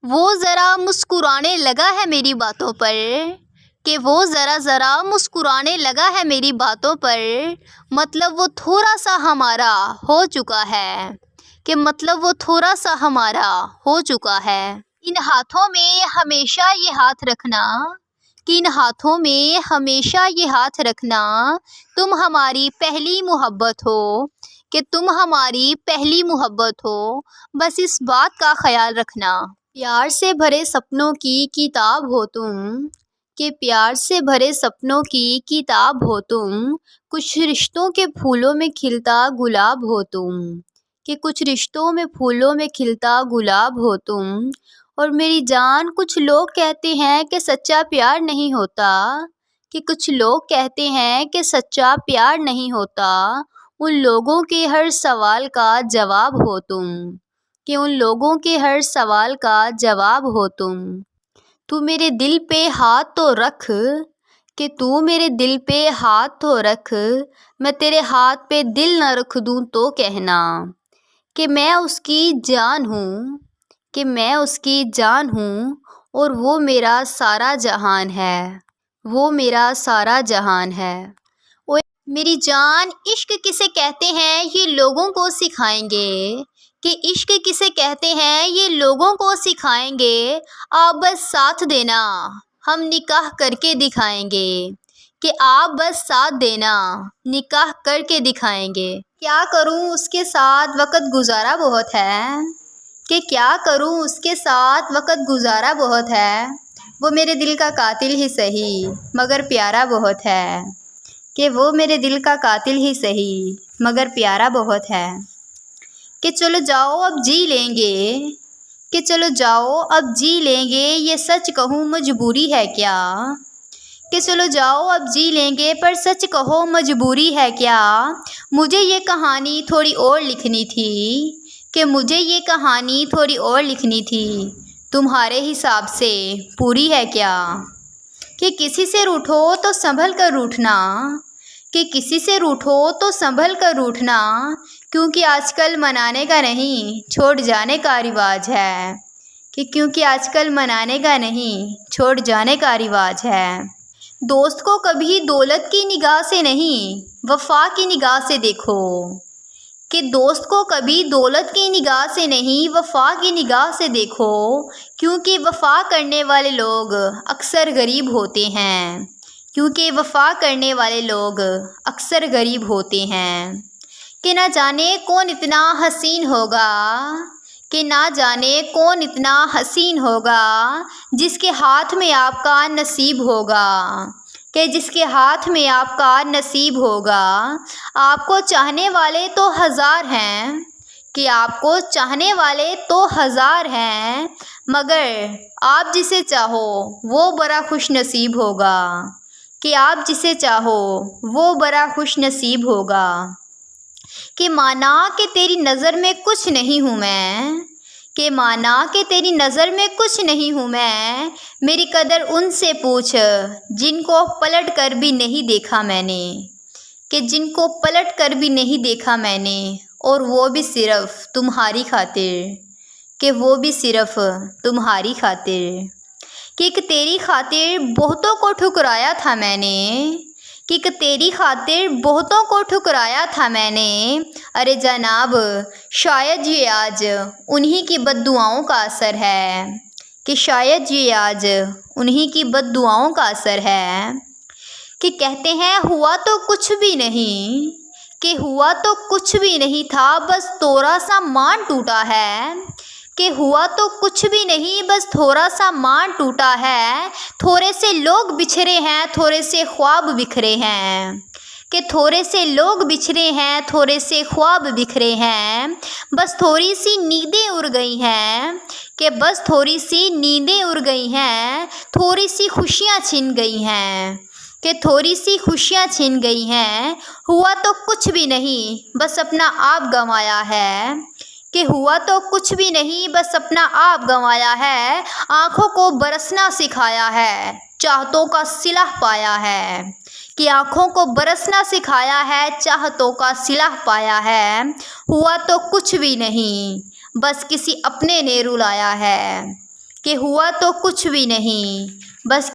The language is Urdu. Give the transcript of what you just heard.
وہ ذرا مسکرانے لگا ہے میری باتوں پر، کہ وہ ذرا مسکرانے لگا ہے میری باتوں پر، مطلب وہ تھوڑا سا ہمارا ہو چکا ہے، کہ مطلب وہ تھوڑا سا ہمارا ہو چکا ہے۔ ان ہاتھوں میں ہمیشہ یہ ہاتھ رکھنا، کہ ان ہاتھوں میں ہمیشہ یہ ہاتھ رکھنا، تم ہماری پہلی محبت ہو، کہ تم ہماری پہلی محبت ہو، بس اس بات کا خیال رکھنا۔ پیار سے بھرے سپنوں کی کتاب ہو تم، کہ پیار سے بھرے سپنوں کی کتاب ہو تم، کچھ رشتوں کے پھولوں میں کھلتا گلاب ہو تم، کہ کچھ رشتوں میں پھولوں میں کھلتا گلاب ہو تم۔ اور میری جان، کچھ لوگ کہتے ہیں کہ سچا پیار نہیں ہوتا، کہ کچھ لوگ کہتے ہیں کہ سچا پیار نہیں ہوتا، ان لوگوں کے ہر سوال کا جواب ہو تم، کہ ان لوگوں کے ہر سوال کا جواب ہو تم۔ تو میرے دل پہ ہاتھ تو رکھ، کہ تو میرے دل پہ ہاتھ تو رکھ، میں تیرے ہاتھ پہ دل نہ رکھ دوں تو کہنا، کہ میں اس کی جان ہوں، کہ میں اس کی جان ہوں، اور وہ میرا سارا جہان ہے، وہ میرا سارا جہان ہے۔ اوے میری جان، عشق کسے کہتے ہیں یہ لوگوں کو سکھائیں گے، کہ عشق کسے کہتے ہیں یہ لوگوں کو سکھائیں گے، آپ بس ساتھ دینا ہم نکاح کر کے دکھائیں گے، کہ آپ بس ساتھ دینا نکاح کر کے دکھائیں گے۔ کیا کروں اس کے ساتھ وقت گزارا بہت ہے، کہ کیا کروں اس کے ساتھ وقت گزارا بہت ہے، وہ میرے دل کا قاتل ہی سہی مگر پیارا بہت ہے، کہ وہ میرے دل کا قاتل ہی سہی مگر پیارا بہت ہے۔ کہ چلو جاؤ اب جی لیں گے، کہ چلو جاؤ اب جی لیں گے، یہ سچ کہوں مجبوری ہے کیا، کہ چلو جاؤ اب جی لیں گے، پر سچ کہو مجبوری ہے کیا، مجھے یہ کہانی تھوڑی اور لکھنی تھی، کہ مجھے یہ کہانی تھوڑی اور لکھنی تھی، تمہارے حساب سے پوری ہے کیا، کہ کسی سے روٹھو تو سنبھل کر روٹھنا، کہ کسی سے روٹھو تو سنبھل کر روٹھنا، کیونکہ آج کل منانے کا نہیں چھوڑ جانے کا رواج ہے، کہ کیونکہ آج کل منانے کا نہیں چھوڑ جانے کا رواج ہے۔ دوست کو کبھی دولت کی نگاہ سے نہیں وفا کی نگاہ سے دیکھو، کہ دوست کو کبھی دولت کی نگاہ سے نہیں وفا کی نگاہ سے دیکھو، کیونکہ وفا کرنے والے لوگ اکثر غریب ہوتے ہیں، کیونکہ وفا کرنے والے لوگ اکثر غریب ہوتے ہیں۔ کہ نہ جانے کون اتنا حسین ہوگا، کہ نہ جانے کون اتنا حسین ہوگا، جس کے ہاتھ میں آپ کا نصیب ہوگا، کہ جس کے ہاتھ میں آپ کا نصیب ہوگا۔ آپ کو چاہنے والے تو ہزار ہیں، کہ آپ کو چاہنے والے تو ہزار ہیں، مگر آپ جسے چاہو وہ بڑا خوش نصیب ہوگا، کہ آپ جسے چاہو وہ بڑا خوش نصیب ہوگا۔ کہ مانا کہ تیری نظر میں کچھ نہیں ہوں میں، کہ مانا کہ تیری نظر میں کچھ نہیں ہوں میں، میری قدر ان سے پوچھ جن کو پلٹ کر بھی نہیں دیکھا میں نے، کہ جن کو پلٹ کر بھی نہیں دیکھا میں نے، اور وہ بھی صرف تمہاری خاطر، کہ وہ بھی صرف تمہاری خاطر۔ کہ ایک تیری خاطر بہتوں کو ٹھکرایا تھا میں نے، کہ ایک تیری خاطر بہتوں کو ٹھکرایا تھا میں نے، ارے جناب شاید یہ آج انہی کی بد دعاؤں کا اثر ہے، کہ شاید یہ آج انہی کی بد دعاؤں کا اثر ہے۔ کہ کہتے ہیں ہوا تو کچھ بھی نہیں، کہ ہوا تو کچھ بھی نہیں تھا، بس تھوڑا سا مان ٹوٹا ہے، کہ ہوا تو کچھ بھی نہیں بس تھوڑا سا مان ٹوٹا ہے، تھوڑے سے لوگ بچھڑے ہیں تھوڑے سے خواب بکھرے ہیں، کہ تھوڑے سے لوگ بچھڑے ہیں تھوڑے سے خواب بکھرے ہیں، بس تھوڑی سی نیندیں اڑ گئی ہیں، کہ بس تھوڑی سی نیندیں اڑ گئی ہیں، تھوڑی سی خوشیاں چھن گئی ہیں، کہ تھوڑی سی خوشیاں چھن گئی ہیں، ہوا تو کچھ بھی نہیں بس اپنا آپ گنوایا ہے، کہ ہوا تو کچھ بھی نہیں بس اپنا آپ گنوایا ہے، آنکھوں کو برسنا سکھایا ہے چاہتوں کا سلاح پایا ہے، کہ آنکھوں کو برسنا سکھایا ہے چاہتوں کا سلاح پایا ہے، ہوا تو کچھ بھی نہیں بس کسی اپنے نے رلایا ہے، کہ ہوا تو کچھ بھی نہیں، بس